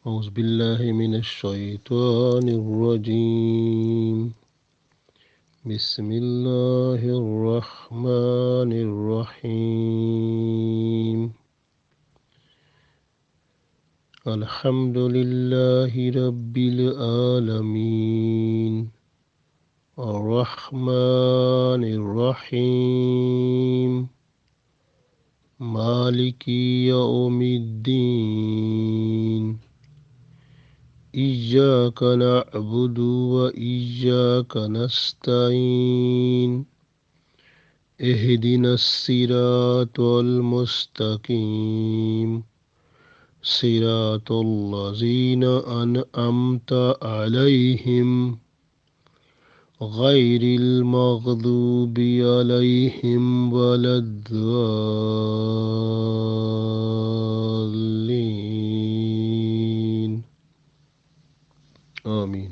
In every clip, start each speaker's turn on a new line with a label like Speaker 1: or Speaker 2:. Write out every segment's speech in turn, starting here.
Speaker 1: أعوذ بالله من الشيطان الرجيم. بسم الله الرحمن الرحيم. الحمد لله رب العالمين الرحمن الرحيم مالك يوم الدين إياك نعبد وإياك نستعين اهدنا الصراط المستقيم صراط الذين أنعمت عليهم غير المغضوب عليهم ولا الضالين آمین۔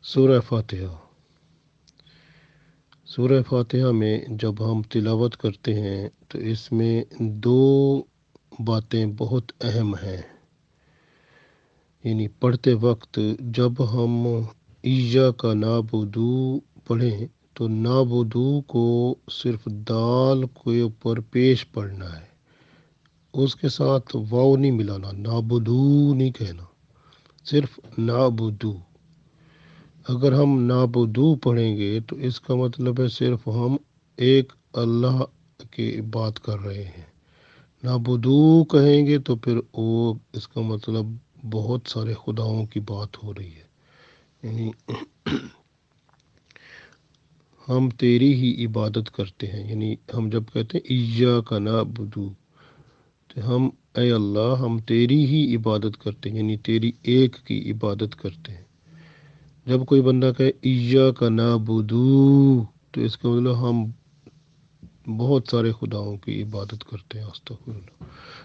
Speaker 1: سورہ فاتحہ۔ سورہ فاتحہ میں جب ہم تلاوت کرتے ہیں تو اس میں دو باتیں بہت اہم ہیں، یعنی پڑھتے وقت جب ہم ایاک نعبدو پڑھیں تو نعبدو کو صرف دال کے اوپر پیش پڑھنا ہے، اس کے ساتھ واو نہیں ملانا، نعبدو نہیں کہنا، صرف نعبدو۔ اگر ہم نعبدو پڑھیں گے تو اس کا مطلب ہے صرف ہم ایک اللہ کی بات کر رہے ہیں۔ نعبدو کہیں گے تو پھر وہ اس کا مطلب بہت سارے خداؤں کی بات ہو رہی ہے، یعنی ہم تیری ہی عبادت کرتے ہیں۔ یعنی ہم جب کہتے ہیں ایاک نعبدو تو ہم اے اللہ ہم تیری ہی عبادت کرتے ہیں، یعنی تیری ایک کی عبادت کرتے ہیں۔ جب کوئی بندہ کہے ایاک نعبدو تو اس کا مطلب ہم بہت سارے خداؤں کی عبادت کرتے ہیں، استغفر اللہ۔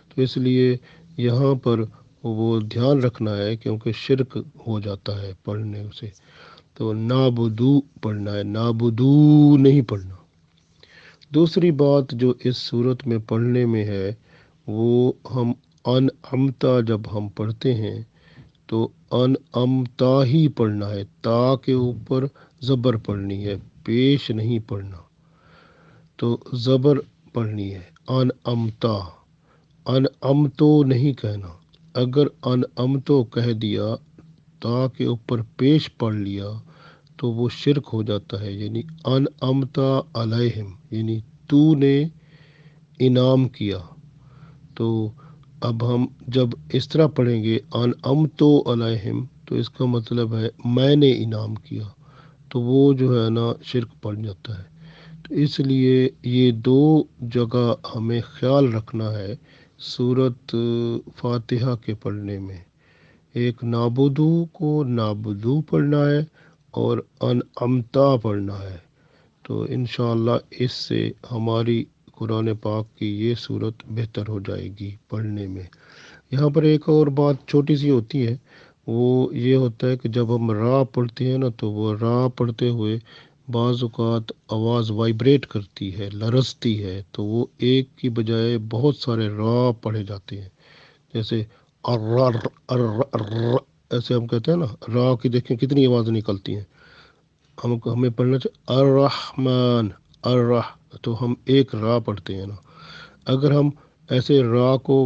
Speaker 1: تو اس لیے یہاں پر وہ دھیان رکھنا ہے کیونکہ شرک ہو جاتا ہے پڑھنے سے، تو نعبدو پڑھنا ہے، نعبدو نہیں پڑھنا۔ دوسری بات جو اس صورت میں پڑھنے میں ہے وہ ہم انعمتا جب ہم پڑھتے ہیں تو انعمتا ہی پڑھنا ہے، تا کے اوپر زبر پڑھنی ہے، پیش نہیں پڑھنا، تو زبر پڑھنی ہے انعمتا، انعمتو نہیں کہنا۔ اگر انعمتو کہہ دیا تا کے اوپر پیش پڑھ لیا تو وہ شرک ہو جاتا ہے، یعنی انعمتا علیہم، یعنی تو نے انعام کیا۔ تو اب ہم جب اس طرح پڑھیں گے انعمتو علیہم تو اس کا مطلب ہے میں نے انعام کیا، تو وہ جو ہے نا شرک پڑ جاتا ہے۔ تو اس لیے یہ دو جگہ ہمیں خیال رکھنا ہے سورت فاتحہ کے پڑھنے میں، ایک نعبدو کو نعبدو پڑھنا ہے اور انعمتا پڑھنا ہے۔ تو انشاءاللہ اس سے ہماری قرآن پاک کی یہ صورت بہتر ہو جائے گی پڑھنے میں۔ یہاں پر ایک اور بات چھوٹی سی ہوتی ہے، وہ یہ ہوتا ہے کہ جب ہم را پڑھتے ہیں نا تو وہ را پڑھتے ہوئے بعض اوقات آواز وائبریٹ کرتی ہے، لرزتی ہے، تو وہ ایک کی بجائے بہت سارے را پڑھے جاتے ہیں، جیسے ایسے ہم کہتے ہیں نا را کی، دیکھیں کتنی آوازیں نکلتی ہیں۔ ہمیں پڑھنا چاہیے الرحمن الرح، تو ہم ایک را پڑھتے ہیں نا۔ اگر ہم ایسے را کو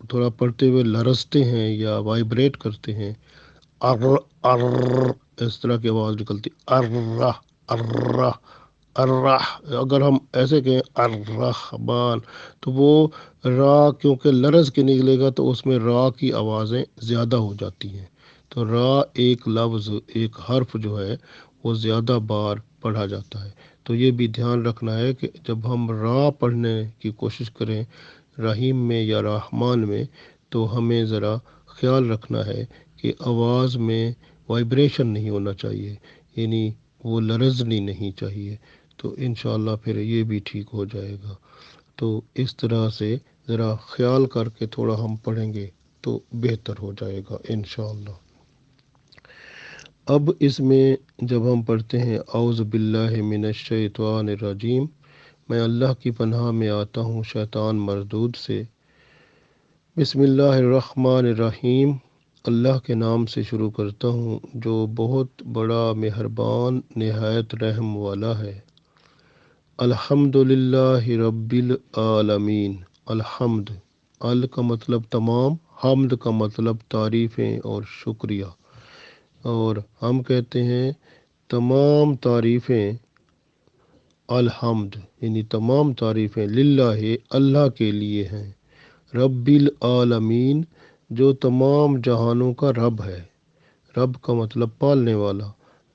Speaker 1: تھوڑا پڑھتے ہوئے لرزتے ہیں یا وائبریٹ کرتے ہیں، ار ار اس طرح کی آواز نکلتی الرح الرح الرح، اگر ہم ایسے کہیں الرحمن تو وہ را کیونکہ لرز کے نکلے گا تو اس میں را کی آوازیں زیادہ ہو جاتی ہیں، تو را ایک لفظ ایک حرف جو ہے وہ زیادہ بار پڑھا جاتا ہے۔ تو یہ بھی دھیان رکھنا ہے کہ جب ہم را پڑھنے کی کوشش کریں رحیم میں یا رحمان میں تو ہمیں ذرا خیال رکھنا ہے کہ آواز میں وائبریشن نہیں ہونا چاہیے، یعنی وہ لرزنی نہیں چاہیے، تو انشاءاللہ پھر یہ بھی ٹھیک ہو جائے گا۔ تو اس طرح سے ذرا خیال کر کے تھوڑا ہم پڑھیں گے تو بہتر ہو جائے گا انشاءاللہ۔ اب اس میں جب ہم پڑھتے ہیں اعوذ باللہ من الشیطان الرجیم، میں اللہ کی پناہ میں آتا ہوں شیطان مردود سے، بسم اللہ الرحمن الرحیم۔ اللہ کے نام سے شروع کرتا ہوں جو بہت بڑا مہربان نہایت رحم والا ہے۔ الحمد للہ رب العالمین۔ الحمد، ال کا مطلب تمام، حمد کا مطلب تعریفیں اور شکریہ، اور ہم کہتے ہیں تمام تعریفیں، الحمد یعنی تمام تعریفیں للہ اللہ کے لیے ہیں، رب العالمین جو تمام جہانوں کا رب ہے۔ رب کا مطلب پالنے والا،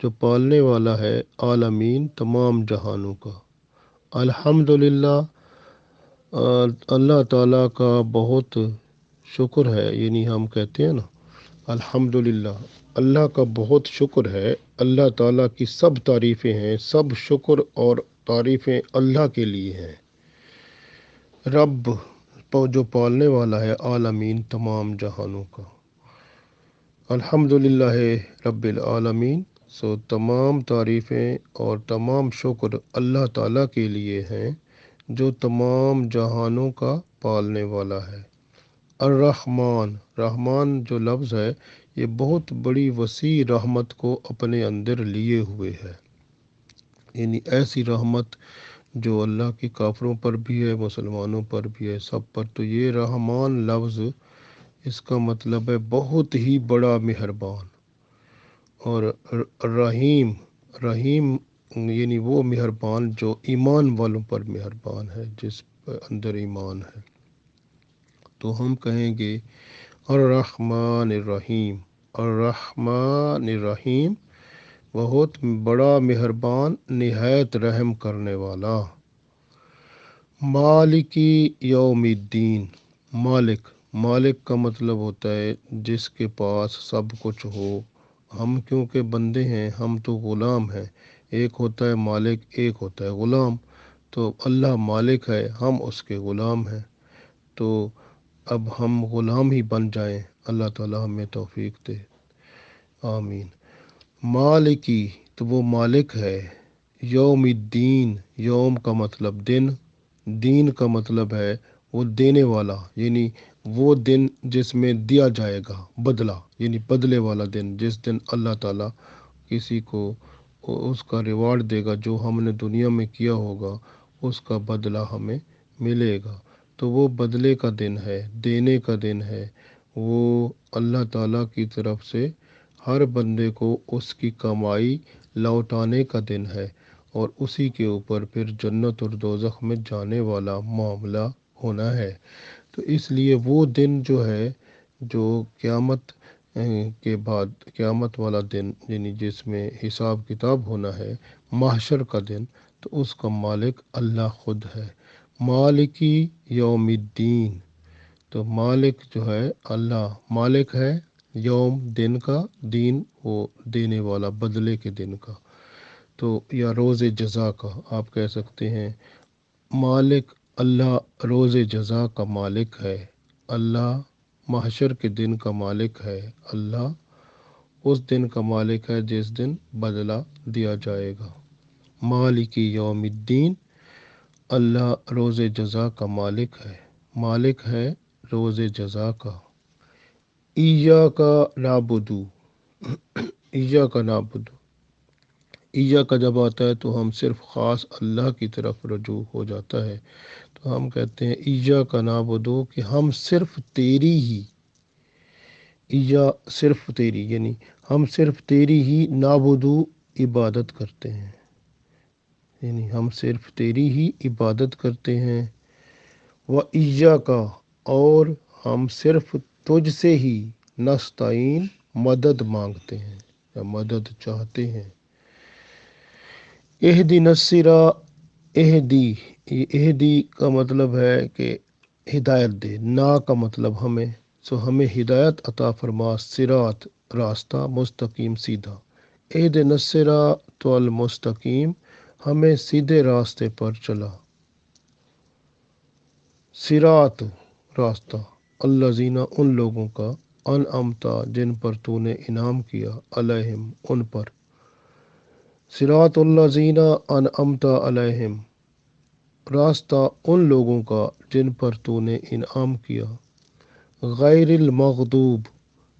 Speaker 1: جو پالنے والا ہے، عالمین تمام جہانوں کا۔ الحمدللہ، اللہ تعالیٰ کا بہت شکر ہے، یعنی ہم کہتے ہیں نا الحمدللہ، اللہ کا بہت شکر ہے، اللہ تعالیٰ کی سب تعریفیں ہیں، سب شکر اور تعریفیں اللہ کے لیے ہیں۔ رب جو پالنے والا ہے، عالمین تمام جہانوں کا۔ الحمدللہ رب العالمین، سو تمام تعریفیں اور تمام شکر اللہ تعالیٰ کے لیے ہیں جو تمام جہانوں کا پالنے والا ہے۔ الرحمن، رحمان جو لفظ ہے یہ بہت بڑی وسیع رحمت کو اپنے اندر لیے ہوئے ہے، یعنی ایسی رحمت جو اللہ کی کافروں پر بھی ہے، مسلمانوں پر بھی ہے، سب پر۔ تو یہ رحمان لفظ، اس کا مطلب ہے بہت ہی بڑا مہربان، اور رحیم، رحیم یعنی وہ مہربان جو ایمان والوں پر مہربان ہے، جس پر اندر ایمان ہے۔ تو ہم کہیں گے الرحمن الرحیم، الرحمن الرحیم، بہت بڑا مہربان نہایت رحم کرنے والا۔ مالکی یوم الدین، مالک، مالک کا مطلب ہوتا ہے جس کے پاس سب کچھ ہو۔ ہم کیونکہ بندے ہیں، ہم تو غلام ہیں، ایک ہوتا ہے مالک، ایک ہوتا ہے غلام۔ تو اللہ مالک ہے، ہم اس کے غلام ہیں، تو اب ہم غلام ہی بن جائیں، اللہ تعالیٰ ہمیں توفیق دے، آمین۔ مالکی، تو وہ مالک ہے، یوم الدین، یوم کا مطلب دن، دین کا مطلب ہے وہ دینے والا، یعنی وہ دن جس میں دیا جائے گا بدلہ، یعنی بدلے والا دن، جس دن اللہ تعالیٰ کسی کو اس کا ریوارڈ دے گا، جو ہم نے دنیا میں کیا ہوگا اس کا بدلہ ہمیں ملے گا۔ تو وہ بدلے کا دن ہے، دینے کا دن ہے، وہ اللہ تعالیٰ کی طرف سے ہر بندے کو اس کی کمائی لوٹانے کا دن ہے، اور اسی کے اوپر پھر جنت اور دوزخ میں جانے والا معاملہ ہونا ہے۔ تو اس لیے وہ دن جو ہے، جو قیامت کے بعد، قیامت والا دن، یعنی جس میں حساب کتاب ہونا ہے، محشر کا دن، تو اس کا مالک اللہ خود ہے۔ مالکی یوم الدین، تو مالک جو ہے اللہ مالک ہے، یوم دن کا، دین وہ دینے والا بدلے کے دن کا، تو یا روز جزا کا آپ کہہ سکتے ہیں۔ مالک اللہ روز جزا کا مالک ہے، اللہ محشر کے دن کا مالک ہے، اللہ اس دن کا مالک ہے جس دن بدلہ دیا جائے گا۔ مالکی یوم الدین، اللہ روز جزا کا مالک ہے، مالک ہے روز جزا کا۔ ایاکا نعبدو، ایاکا نعبدو، ایاکا کا جب آتا ہے تو ہم صرف خاص اللہ کی طرف رجوع ہو جاتا ہے، تو ہم کہتے ہیں ایاکا نعبدو، کہ ہم صرف تیری ہی، ایا صرف تیری، یعنی ہم صرف تیری ہی نعبدو عبادت کرتے ہیں، یعنی ہم صرف تیری ہی عبادت کرتے ہیں۔ وَإِيَّاكَ، اور ہم صرف تجھ سے ہی نستعین مدد مانگتے ہیں یا مدد چاہتے ہیں۔ اہدنا الصراط، اہدی، یہ اہدی کا مطلب ہے کہ ہدایت دے، نا کا مطلب ہمیں، سو ہمیں ہدایت عطا فرما، صراط راستہ، مستقیم سیدھا۔ اہدنا الصراط المستقیم، ہمیں سیدھے راستے پر چلا۔ صراط راستہ، الذین ان لوگوں کا، انعمتا جن پر تو نے انعام کیا، علیہم ان پر۔ صراط الذین انعمتا علیہم، راستہ ان لوگوں کا جن پر تو نے انعام کیا، غیر المغضوب،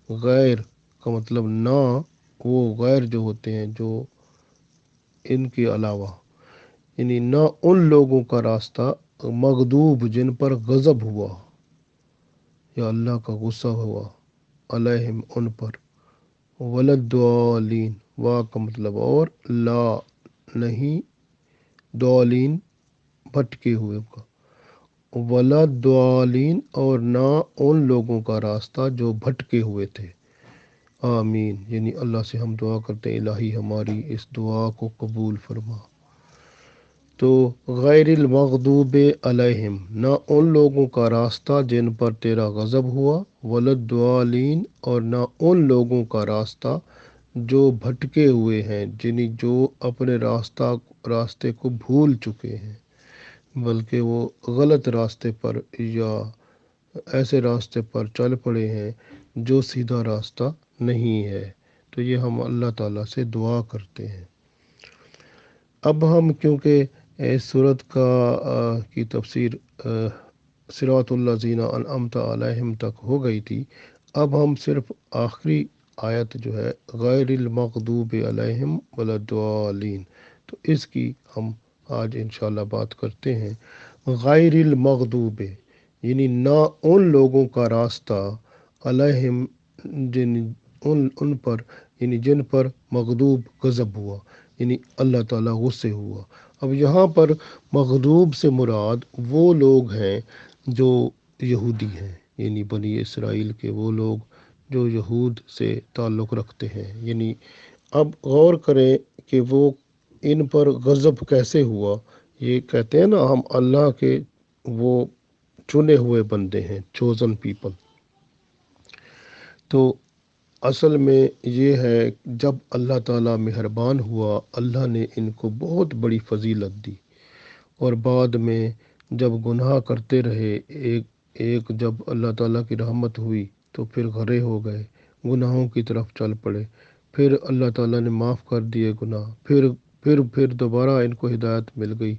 Speaker 1: غیر کا مطلب نہ، وہ غیر جو ہوتے ہیں جو ان کے علاوہ، یعنی نہ ان لوگوں کا راستہ، مغضوب جن پر غضب ہوا یا اللہ کا غصہ ہوا، علیہم ان پر، ولدالین، وا کا مطلب اور، لا نہیں، دالین بھٹکے ہوئے کا، ولدالین اور نہ ان لوگوں کا راستہ جو بھٹکے ہوئے تھے۔ آمین، یعنی اللہ سے ہم دعا کرتے ہیں الہی ہماری اس دعا کو قبول فرما۔ تو غیر المغضوب علیہم، نہ ان لوگوں کا راستہ جن پر تیرا غضب ہوا، ولدالین اور نہ ان لوگوں کا راستہ جو بھٹکے ہوئے ہیں، یعنی جو اپنے راستے کو بھول چکے ہیں، بلکہ وہ غلط راستے پر یا ایسے راستے پر چل پڑے ہیں جو سیدھا راستہ نہیں ہے۔ تو یہ ہم اللہ تعالیٰ سے دعا کرتے ہیں۔ اب ہم کیونکہ اس صورت کی تفسیر صراط الذین انعمت علیہم تک ہو گئی تھی، اب ہم صرف آخری آیت جو ہے غیر المغضوب علیہم ولا الضالین، تو اس کی ہم آج انشاءاللہ بات کرتے ہیں۔ غیر المغضوب یعنی نہ ان لوگوں کا راستہ، علیہم ان پر، یعنی جن پر مغضوب غضب ہوا، یعنی اللہ تعالیٰ غصے ہوا۔ اب یہاں پر مغضوب سے مراد وہ لوگ ہیں جو یہودی ہیں، یعنی بنی اسرائیل کے وہ لوگ جو یہود سے تعلق رکھتے ہیں۔ یعنی اب غور کریں کہ وہ ان پر غضب کیسے ہوا۔ یہ کہتے ہیں نا ہم اللہ کے وہ چنے ہوئے بندے ہیں، چوزن پیپل۔ تو اصل میں یہ ہے جب اللہ تعالیٰ مہربان ہوا، اللہ نے ان کو بہت بڑی فضیلت دی، اور بعد میں جب گناہ کرتے رہے، ایک جب اللہ تعالیٰ کی رحمت ہوئی تو پھر گھرے ہو گئے، گناہوں کی طرف چل پڑے، پھر اللہ تعالیٰ نے معاف کر دیے گناہ، پھر دوبارہ ان کو ہدایت مل گئی،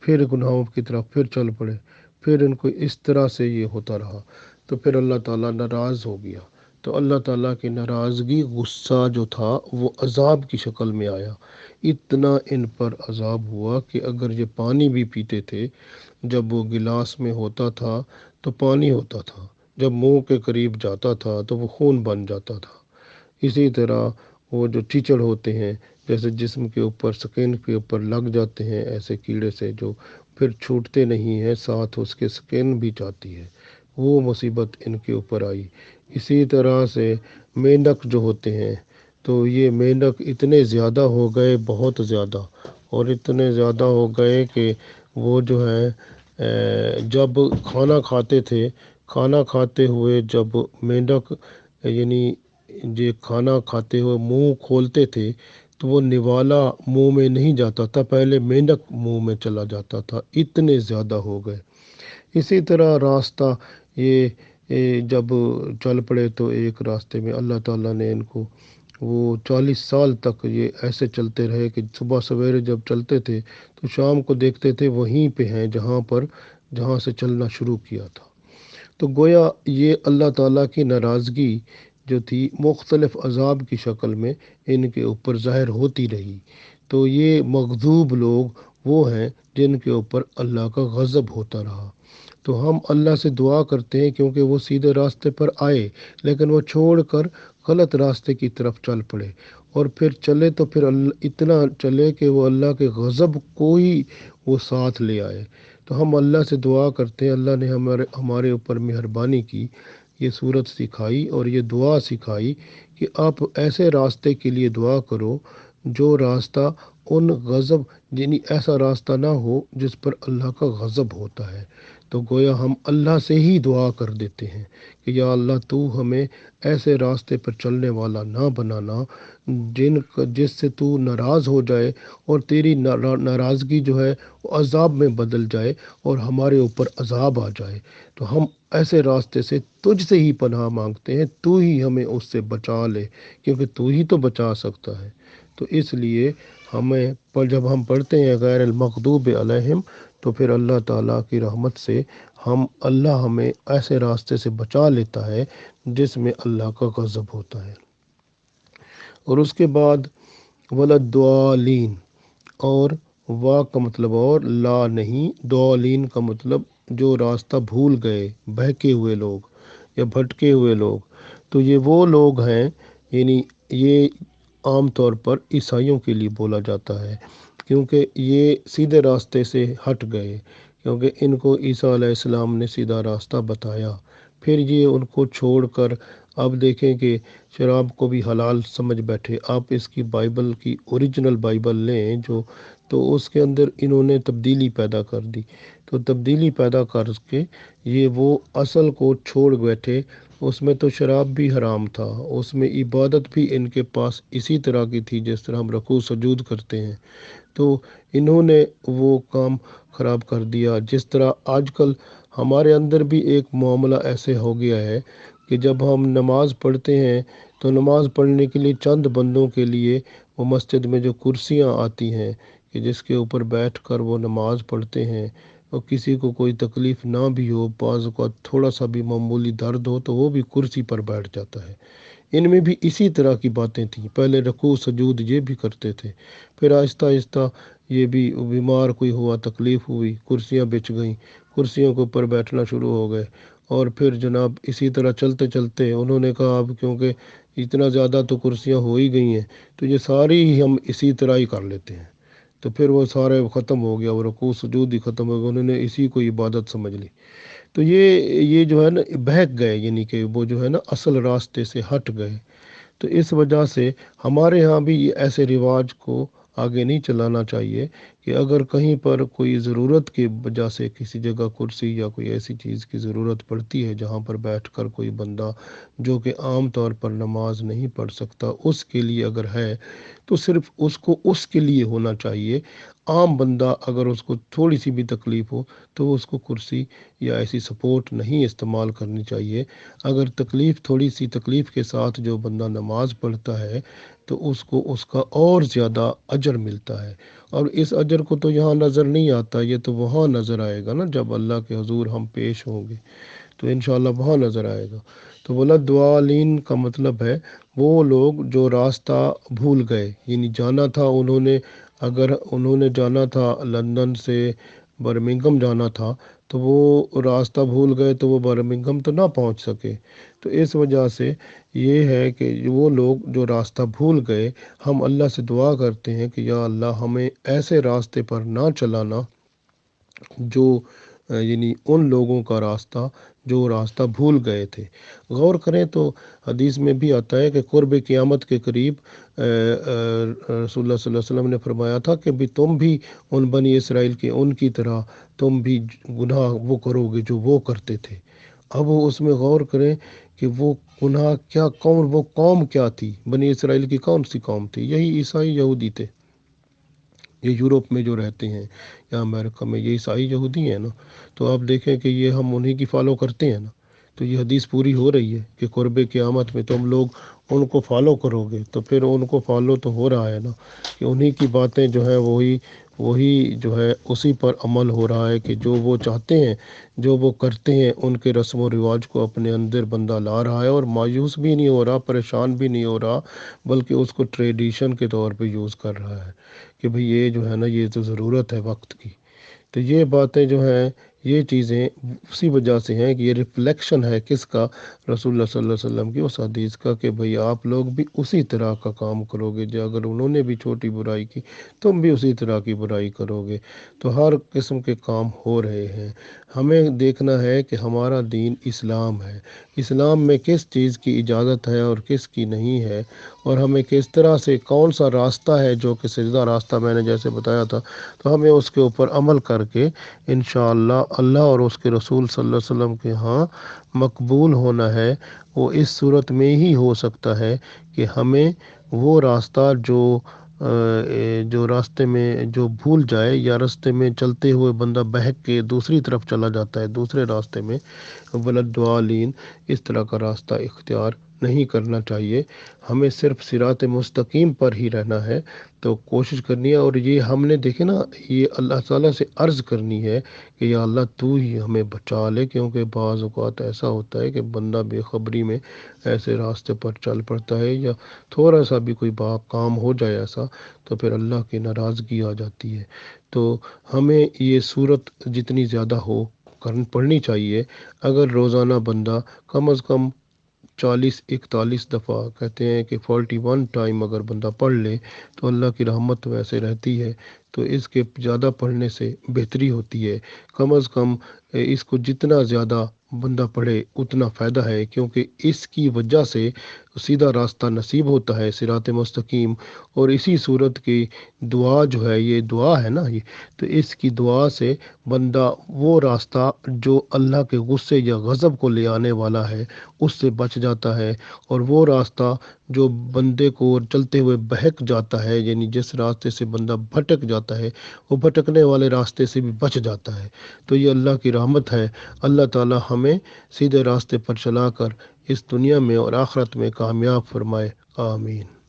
Speaker 1: پھر گناہوں کی طرف پھر چل پڑے، پھر ان کو اس طرح سے یہ ہوتا رہا، تو پھر اللہ تعالیٰ ناراض ہو گیا۔ تو اللہ تعالیٰ کی ناراضگی، غصہ جو تھا وہ عذاب کی شکل میں آیا۔ اتنا ان پر عذاب ہوا کہ اگر یہ پانی بھی پیتے تھے، جب وہ گلاس میں ہوتا تھا تو پانی ہوتا تھا، جب منہ کے قریب جاتا تھا تو وہ خون بن جاتا تھا۔ اسی طرح وہ جو چیچڑ ہوتے ہیں، جیسے جسم کے اوپر، سکن کے اوپر لگ جاتے ہیں ایسے کیڑے سے جو پھر چھوٹتے نہیں ہیں، ساتھ اس کے سکن بھی جاتی ہے، وہ مصیبت ان کے اوپر آئی۔ اسی طرح سے مینڈک جو ہوتے ہیں، تو یہ مینڈک اتنے زیادہ ہو گئے، بہت زیادہ، اور اتنے زیادہ ہو گئے کہ وہ جو ہے جب کھانا کھاتے تھے، کھانا کھاتے ہوئے جب مینڈک یعنی یہ کھانا کھاتے ہوئے منہ کھولتے تھے تو وہ نوالا منہ میں نہیں جاتا تھا، پہلے مینڈک منہ میں چلا جاتا تھا، اتنے زیادہ ہو گئے۔ اسی طرح راستہ یہ جب چل پڑے تو ایک راستے میں اللہ تعالیٰ نے ان کو وہ 40 سال تک یہ ایسے چلتے رہے کہ صبح سویرے جب چلتے تھے تو شام کو دیکھتے تھے وہیں پہ ہیں جہاں سے چلنا شروع کیا تھا۔ تو گویا یہ اللہ تعالیٰ کی ناراضگی جو تھی مختلف عذاب کی شکل میں ان کے اوپر ظاہر ہوتی رہی۔ تو یہ مغضوب لوگ وہ ہیں جن کے اوپر اللہ کا غضب ہوتا رہا۔ تو ہم اللہ سے دعا کرتے ہیں کیونکہ وہ سیدھے راستے پر آئے، لیکن وہ چھوڑ کر غلط راستے کی طرف چل پڑے، اور پھر چلے تو پھر اتنا چلے کہ وہ اللہ کے غضب کو ہی وہ ساتھ لے آئے۔ تو ہم اللہ سے دعا کرتے ہیں، اللہ نے ہمارے اوپر مہربانی کی، یہ صورت سکھائی اور یہ دعا سکھائی کہ آپ ایسے راستے کے لیے دعا کرو جو راستہ ان غضب، یعنی ایسا راستہ نہ ہو جس پر اللہ کا غضب ہوتا ہے۔ تو گویا ہم اللہ سے ہی دعا کر دیتے ہیں کہ یا اللہ تو ہمیں ایسے راستے پر چلنے والا نہ بنانا جس سے تو ناراض ہو جائے اور تیری ناراضگی جو ہے وہ عذاب میں بدل جائے اور ہمارے اوپر عذاب آ جائے۔ تو ہم ایسے راستے سے تجھ سے ہی پناہ مانگتے ہیں، تو ہی ہمیں اس سے بچا لے، کیونکہ تو ہی تو بچا سکتا ہے۔ تو اس لیے ہمیں پر جب ہم پڑھتے ہیں غیر المغضوب علیہم تو پھر اللہ تعالیٰ کی رحمت سے اللہ ہمیں ایسے راستے سے بچا لیتا ہے جس میں اللہ کا غضب ہوتا ہے۔ اور اس کے بعد ولدوالین، اور وا کا مطلب اور لا نہیں، دوالین کا مطلب جو راستہ بھول گئے، بہکے ہوئے لوگ یا بھٹکے ہوئے لوگ۔ تو یہ وہ لوگ ہیں، یعنی یہ عام طور پر عیسائیوں کے لیے بولا جاتا ہے، کیونکہ یہ سیدھے راستے سے ہٹ گئے، کیونکہ ان کو عیسیٰ علیہ السلام نے سیدھا راستہ بتایا، پھر یہ ان کو چھوڑ کر اب دیکھیں کہ شراب کو بھی حلال سمجھ بیٹھے۔ آپ اس کی بائبل کی اوریجنل بائبل لیں تو اس کے اندر انہوں نے تبدیلی پیدا کر دی، تو تبدیلی پیدا کر کے یہ وہ اصل کو چھوڑ بیٹھے۔ اس میں تو شراب بھی حرام تھا، اس میں عبادت بھی ان کے پاس اسی طرح کی تھی جس طرح ہم رکوع سجود کرتے ہیں، تو انہوں نے وہ کام خراب کر دیا۔ جس طرح آج کل ہمارے اندر بھی ایک معاملہ ایسے ہو گیا ہے کہ جب ہم نماز پڑھتے ہیں تو نماز پڑھنے کے لیے چند بندوں کے لیے وہ مسجد میں جو کرسیاں آتی ہیں کہ جس کے اوپر بیٹھ کر وہ نماز پڑھتے ہیں، اور کسی کو کوئی تکلیف نہ بھی ہو، بعض اوقات تھوڑا سا بھی معمولی درد ہو تو وہ بھی کرسی پر بیٹھ جاتا ہے۔ ان میں بھی اسی طرح کی باتیں تھیں، پہلے رکوع سجود یہ بھی کرتے تھے، پھر آہستہ آہستہ یہ بھی بیمار کوئی ہوا، تکلیف ہوئی، کرسیاں بچ گئیں، کرسیوں کے اوپر بیٹھنا شروع ہو گئے، اور پھر جناب اسی طرح چلتے چلتے انہوں نے کہا اب کیونکہ اتنا زیادہ تو کرسیاں ہو ہی گئی ہیں تو یہ ساری ہی ہم اسی طرح ہی کر لیتے ہیں، تو پھر وہ سارے ختم ہو گیا، وہ رکوع سجود ہی ختم ہو گیا، انہوں نے اسی کو عبادت سمجھ لی۔ تو یہ جو ہے نا بہک گئے، یعنی کہ وہ جو ہے نا اصل راستے سے ہٹ گئے۔ تو اس وجہ سے ہمارے ہاں بھی ایسے رواج کو آگے نہیں چلانا چاہیے کہ اگر کہیں پر کوئی ضرورت کی وجہ سے کسی جگہ کرسی یا کوئی ایسی چیز کی ضرورت پڑتی ہے جہاں پر بیٹھ کر کوئی بندہ جو کہ عام طور پر نماز نہیں پڑھ سکتا اس کے لیے اگر ہے تو صرف اس کو اس کے لیے ہونا چاہیے۔ عام بندہ اگر اس کو تھوڑی سی بھی تکلیف ہو تو وہ اس کو کرسی یا ایسی سپورٹ نہیں استعمال کرنی چاہیے۔ اگر تھوڑی سی تکلیف کے ساتھ جو بندہ نماز پڑھتا ہے تو اس کو اس کا اور زیادہ اجر ملتا ہے، اور اس اجر کو تو یہاں نظر نہیں آتا، یہ تو وہاں نظر آئے گا نا جب اللہ کے حضور ہم پیش ہوں گے، تو انشاءاللہ وہاں نظر آئے گا۔ تو ولدوالین کا مطلب ہے وہ لوگ جو راستہ بھول گئے، یعنی جانا تھا اگر انہوں نے جانا تھا لندن سے برمنگھم جانا تھا تو وہ راستہ بھول گئے تو وہ برمنگھم تو نہ پہنچ سکے۔ تو اس وجہ سے یہ ہے کہ وہ لوگ جو راستہ بھول گئے، ہم اللہ سے دعا کرتے ہیں کہ یا اللہ ہمیں ایسے راستے پر نہ چلانا جو یعنی ان لوگوں کا راستہ جو راستہ بھول گئے تھے۔ غور کریں تو حدیث میں بھی آتا ہے کہ قرب قیامت کے قریب رسول اللہ صلی اللہ علیہ وسلم نے فرمایا تھا کہ بھی تم بھی ان بنی اسرائیل کے ان کی طرح تم بھی گناہ وہ کرو گے جو وہ کرتے تھے۔ اب وہ اس میں غور کریں کہ وہ گناہ کیا، وہ قوم کیا تھی، بنی اسرائیل کی کون سی قوم تھی؟ یہی عیسائی یہودی تھے۔ یہ یورپ میں جو رہتے ہیں یا امریکہ میں یہ عیسائی یہودی ہیں نا، تو آپ دیکھیں کہ یہ ہم انہی کی فالو کرتے ہیں نا، تو یہ حدیث پوری ہو رہی ہے کہ قرب قیامت میں تم لوگ ان کو فالو کرو گے، تو پھر ان کو فالو تو ہو رہا ہے نا کہ انہی کی باتیں جو ہیں وہی جو ہے اسی پر عمل ہو رہا ہے کہ جو وہ چاہتے ہیں، جو وہ کرتے ہیں، ان کے رسم و رواج کو اپنے اندر بندہ لا رہا ہے، اور مایوس بھی نہیں ہو رہا، پریشان بھی نہیں ہو رہا، بلکہ اس کو ٹریڈیشن کے طور پہ یوز کر رہا ہے کہ بھئی یہ جو ہے نا یہ تو ضرورت ہے وقت کی۔ تو یہ باتیں جو ہیں یہ چیزیں اسی وجہ سے ہیں کہ یہ ریفلیکشن ہے کس کا؟ رسول اللہ صلی اللہ علیہ وسلم کی اس حدیث کا کہ بھئی آپ لوگ بھی اسی طرح کا کام کرو گے، جو اگر انہوں نے بھی چھوٹی برائی کی تم بھی اسی طرح کی برائی کرو گے۔ تو ہر قسم کے کام ہو رہے ہیں، ہمیں دیکھنا ہے کہ ہمارا دین اسلام ہے، اسلام میں کس چیز کی اجازت ہے اور کس کی نہیں ہے، اور ہمیں کس طرح سے کون سا راستہ ہے جو کہ سیدھا راستہ میں نے جیسے بتایا تھا، تو ہمیں اس کے اوپر عمل کر کے انشاءاللہ اللہ اور اس کے رسول صلی اللہ علیہ وسلم کے ہاں مقبول ہونا ہے۔ وہ اس صورت میں ہی ہو سکتا ہے کہ ہمیں وہ راستہ جو راستے میں جو بھول جائے، یا راستے میں چلتے ہوئے بندہ بہک کے دوسری طرف چلا جاتا ہے دوسرے راستے میں، ولدوالین اس طرح کا راستہ اختیار نہیں کرنا چاہیے، ہمیں صرف صراط مستقیم پر ہی رہنا ہے۔ تو کوشش کرنی ہے، اور یہ ہم نے دیکھے نا، یہ اللہ تعالیٰ سے عرض کرنی ہے کہ یا اللہ تو ہی ہمیں بچا لے، کیونکہ بعض اوقات ایسا ہوتا ہے کہ بندہ بے خبری میں ایسے راستے پر چل پڑتا ہے، یا تھوڑا سا بھی کوئی کام ہو جائے ایسا، تو پھر اللہ کی ناراضگی آ جاتی ہے۔ تو ہمیں یہ صورت جتنی زیادہ ہو پڑھنی چاہیے۔ اگر روزانہ بندہ کم از کم 40 41 دفعہ، کہتے ہیں کہ 41 ٹائم اگر بندہ پڑھ لے تو اللہ کی رحمت ویسے رہتی ہے۔ تو اس کے زیادہ پڑھنے سے بہتری ہوتی ہے۔ کم از کم اس کو جتنا زیادہ بندہ پڑھے اتنا فائدہ ہے، کیونکہ اس کی وجہ سے سیدھا راستہ نصیب ہوتا ہے، صراط مستقیم۔ اور اسی صورت کی دعا جو ہے، یہ دعا ہے نا، یہ تو اس کی دعا سے بندہ وہ راستہ جو اللہ کے غصے یا غضب کو لے آنے والا ہے اس سے بچ جاتا ہے، اور وہ راستہ جو بندے کو چلتے ہوئے بہک جاتا ہے، یعنی جس راستے سے بندہ بھٹک جاتا ہے، وہ بھٹکنے والے راستے سے بھی بچ جاتا ہے۔ تو یہ اللہ کی رحمت ہے۔ اللہ تعالی ہمیں سیدھے راستے پر چلا کر اس دنیا میں اور آخرت میں کامیاب فرمائے، آمین۔